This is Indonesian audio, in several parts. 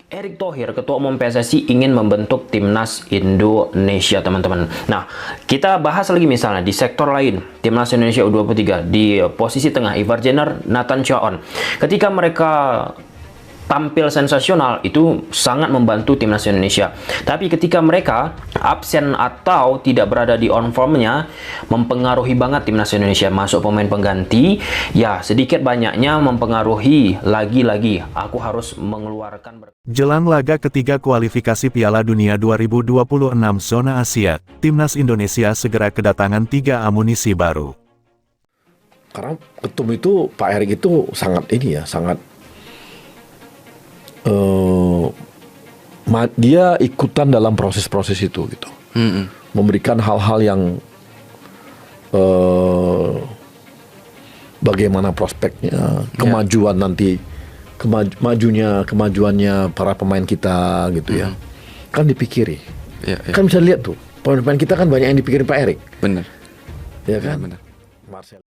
Erick Thohir, Ketua Umum PSSI, ingin membentuk Timnas Indonesia, teman-teman. Nah, kita bahas lagi misalnya di sektor lain, Timnas Indonesia U23 di posisi tengah, Ivar Jenner, Nathan Choon. Ketika mereka tampil sensasional, itu sangat membantu Timnas Indonesia. Tapi ketika mereka absen atau tidak berada di on formnya, mempengaruhi banget Timnas Indonesia. Masuk pemain pengganti, ya sedikit banyaknya mempengaruhi. Lagi-lagi aku harus mengeluarkan. Jelang laga ketiga kualifikasi Piala Dunia 2026 zona Asia, Timnas Indonesia segera kedatangan 3 amunisi baru. Karena ketum itu, Pak Erick itu sangat sangat dia ikutan dalam proses-proses itu gitu. Memberikan hal-hal yang bagaimana prospeknya, kemajuan nanti, kemajuannya para pemain kita gitu ya. Kan dipikiri. Kan bisa lihat tuh, pemain-pemain kita kan banyak yang dipikirin Pak Erick. Bener. Ya kan? Bener. Marcel.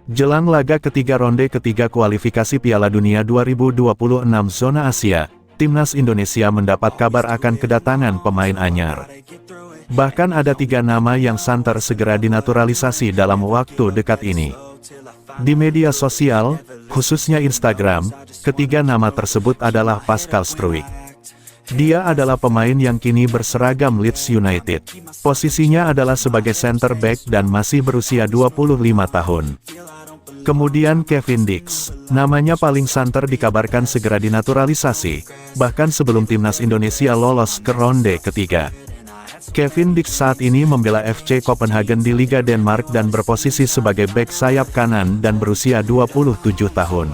Jelang laga ketiga ronde ketiga kualifikasi Piala Dunia 2026 zona Asia, Timnas Indonesia mendapat kabar akan kedatangan pemain anyar. Bahkan ada 3 nama yang santer segera dinaturalisasi dalam waktu dekat ini. Di media sosial, khususnya Instagram, ketiga nama tersebut adalah Pascal Struijk. Dia adalah pemain yang kini berseragam Leeds United. Posisinya adalah sebagai center back dan masih berusia 25 tahun. Kemudian Kevin Dix, namanya paling santer dikabarkan segera dinaturalisasi, bahkan sebelum Timnas Indonesia lolos ke ronde ketiga. Kevin Dix saat ini membela FC Copenhagen di Liga Denmark dan berposisi sebagai bek sayap kanan dan berusia 27 tahun.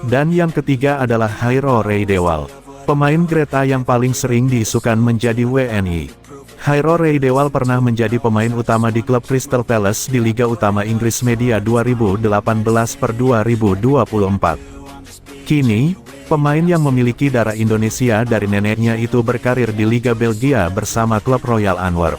Dan yang ketiga adalah Jairo Reydewal, pemain Greta yang paling sering diisukan menjadi WNI. Jairo Reydewal pernah menjadi pemain utama di klub Crystal Palace di Liga Utama Inggris Media 2018-2024. Kini, pemain yang memiliki darah Indonesia dari neneknya itu berkarir di Liga Belgia bersama klub Royal Antwerp.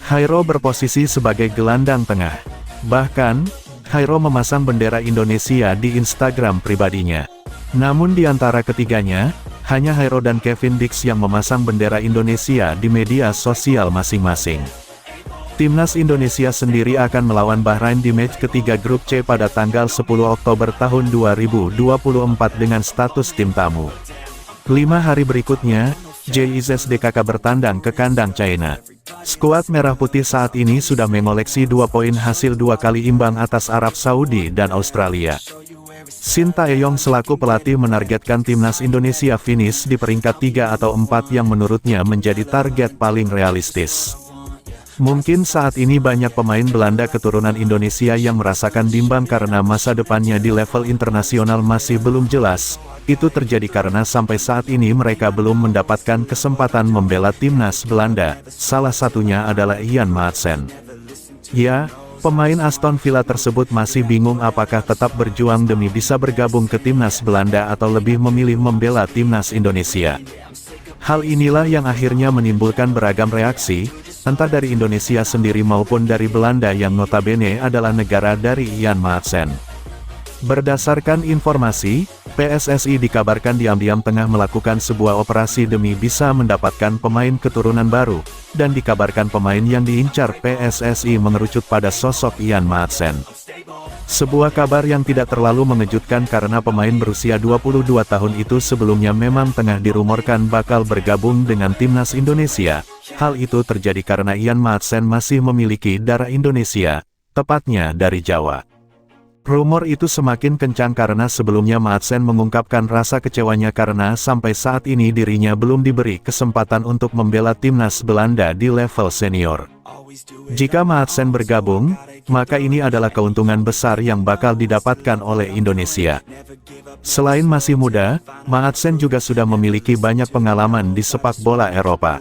Jairo berposisi sebagai gelandang tengah. Bahkan, Jairo memasang bendera Indonesia di Instagram pribadinya. Namun di antara ketiganya, hanya Jairo dan Kevin Dix yang memasang bendera Indonesia di media sosial masing-masing. Timnas Indonesia sendiri akan melawan Bahrain di match ketiga grup C pada tanggal 10 Oktober tahun 2024 dengan status tim tamu. 5 hari berikutnya, JIZSDKK bertandang ke kandang China. Skuad Merah Putih saat ini sudah mengoleksi 2 poin hasil 2 kali imbang atas Arab Saudi dan Australia. Shin Tae-yong selaku pelatih menargetkan Timnas Indonesia finish di peringkat 3 atau 4 yang menurutnya menjadi target paling realistis. Mungkin saat ini banyak pemain Belanda keturunan Indonesia yang merasakan bimbang karena masa depannya di level internasional masih belum jelas. Itu terjadi karena sampai saat ini mereka belum mendapatkan kesempatan membela Timnas Belanda, salah satunya adalah Ian Maatsen. Ya, pemain Aston Villa tersebut masih bingung apakah tetap berjuang demi bisa bergabung ke Timnas Belanda atau lebih memilih membela Timnas Indonesia. Hal inilah yang akhirnya menimbulkan beragam reaksi, entah dari Indonesia sendiri maupun dari Belanda yang notabene adalah negara dari Ian Maatsen. Berdasarkan informasi, PSSI dikabarkan diam-diam tengah melakukan sebuah operasi demi bisa mendapatkan pemain keturunan baru, dan dikabarkan pemain yang diincar PSSI mengerucut pada sosok Ian Maatsen. Sebuah kabar yang tidak terlalu mengejutkan karena pemain berusia 22 tahun itu sebelumnya memang tengah dirumorkan bakal bergabung dengan Timnas Indonesia. Hal itu terjadi karena Ian Maatsen masih memiliki darah Indonesia, tepatnya dari Jawa. Rumor itu semakin kencang karena sebelumnya Maatsen mengungkapkan rasa kecewanya karena sampai saat ini dirinya belum diberi kesempatan untuk membela Timnas Belanda di level senior. Jika Maatsen bergabung, maka ini adalah keuntungan besar yang bakal didapatkan oleh Indonesia. Selain masih muda, Maatsen juga sudah memiliki banyak pengalaman di sepak bola Eropa.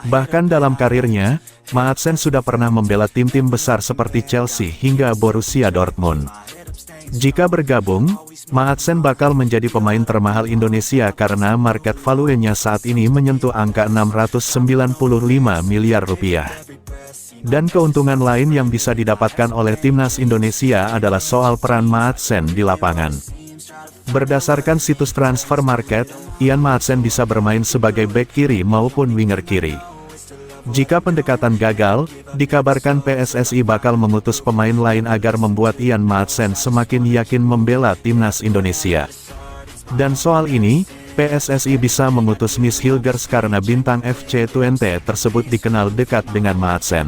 Bahkan dalam karirnya, Maatsen sudah pernah membela tim-tim besar seperti Chelsea hingga Borussia Dortmund. Jika bergabung, Maatsen bakal menjadi pemain termahal Indonesia karena market value-nya saat ini menyentuh angka 695 miliar rupiah. Dan keuntungan lain yang bisa didapatkan oleh timnas Indonesia adalah soal peran Maatsen di lapangan. Berdasarkan situs transfer market, Ian Maatsen bisa bermain sebagai bek kiri maupun winger kiri. Jika pendekatan gagal, dikabarkan PSSI bakal mengutus pemain lain agar membuat Ian Maatsen semakin yakin membela timnas Indonesia. Dan soal ini, PSSI bisa mengutus Miss Hilgers karena bintang FC Twente tersebut dikenal dekat dengan Maatsen.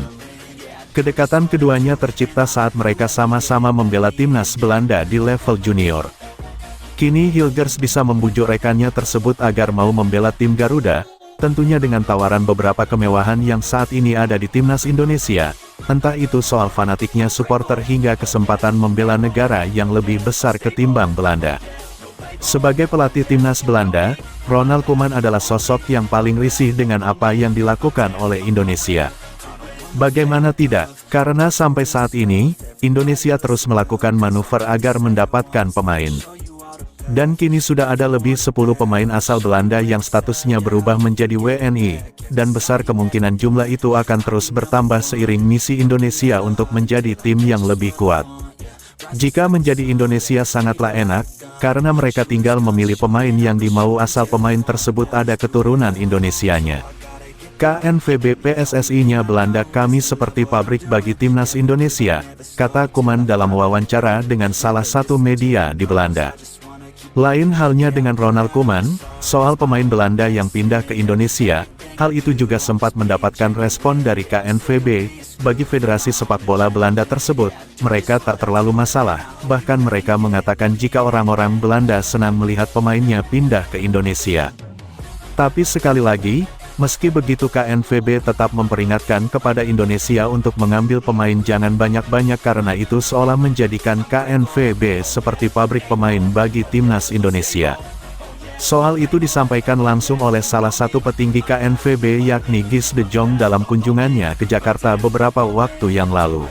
Kedekatan keduanya tercipta saat mereka sama-sama membela timnas Belanda di level junior. Kini Hilgers bisa membujuk rekannya tersebut agar mau membela tim Garuda, tentunya dengan tawaran beberapa kemewahan yang saat ini ada di timnas Indonesia, entah itu soal fanatiknya supporter hingga kesempatan membela negara yang lebih besar ketimbang Belanda. Sebagai pelatih timnas Belanda, Ronald Koeman adalah sosok yang paling risih dengan apa yang dilakukan oleh Indonesia. Bagaimana tidak, karena sampai saat ini, Indonesia terus melakukan manuver agar mendapatkan pemain. Dan kini sudah ada lebih 10 pemain asal Belanda yang statusnya berubah menjadi WNI, dan besar kemungkinan jumlah itu akan terus bertambah seiring misi Indonesia untuk menjadi tim yang lebih kuat. Jika menjadi Indonesia sangatlah enak, karena mereka tinggal memilih pemain yang dimau asal pemain tersebut ada keturunan Indonesianya. KNVB PSSI-nya Belanda kami seperti pabrik bagi timnas Indonesia, kata Koeman dalam wawancara dengan salah satu media di Belanda. Lain halnya dengan Ronald Koeman, soal pemain Belanda yang pindah ke Indonesia, hal itu juga sempat mendapatkan respon dari KNVB. Bagi Federasi Sepak Bola Belanda tersebut, mereka tak terlalu masalah, bahkan mereka mengatakan jika orang-orang Belanda senang melihat pemainnya pindah ke Indonesia. Tapi sekali lagi, meski begitu KNVB tetap memperingatkan kepada Indonesia untuk mengambil pemain jangan banyak-banyak karena itu seolah menjadikan KNVB seperti pabrik pemain bagi timnas Indonesia. Soal itu disampaikan langsung oleh salah satu petinggi KNVB yakni Gis De Jong dalam kunjungannya ke Jakarta beberapa waktu yang lalu.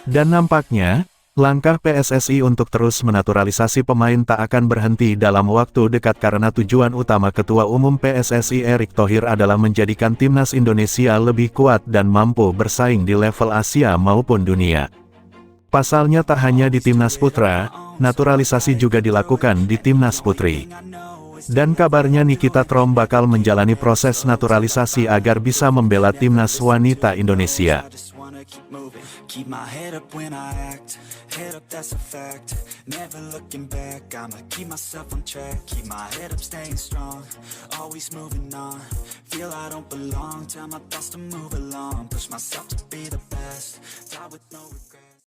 Dan nampaknya, langkah PSSI untuk terus menaturalisasi pemain tak akan berhenti dalam waktu dekat karena tujuan utama Ketua Umum PSSI Erick Thohir adalah menjadikan timnas Indonesia lebih kuat dan mampu bersaing di level Asia maupun dunia. Pasalnya tak hanya di timnas putra, naturalisasi juga dilakukan di timnas putri. Dan kabarnya Nikita Trom bakal menjalani proses naturalisasi agar bisa membela timnas wanita Indonesia. Keep my head up when I act, head up that's a fact, never looking back, I'ma keep myself on track, keep my head up staying strong, always moving on, feel I don't belong, tell my thoughts to move along, push myself to be the best, die with no regret.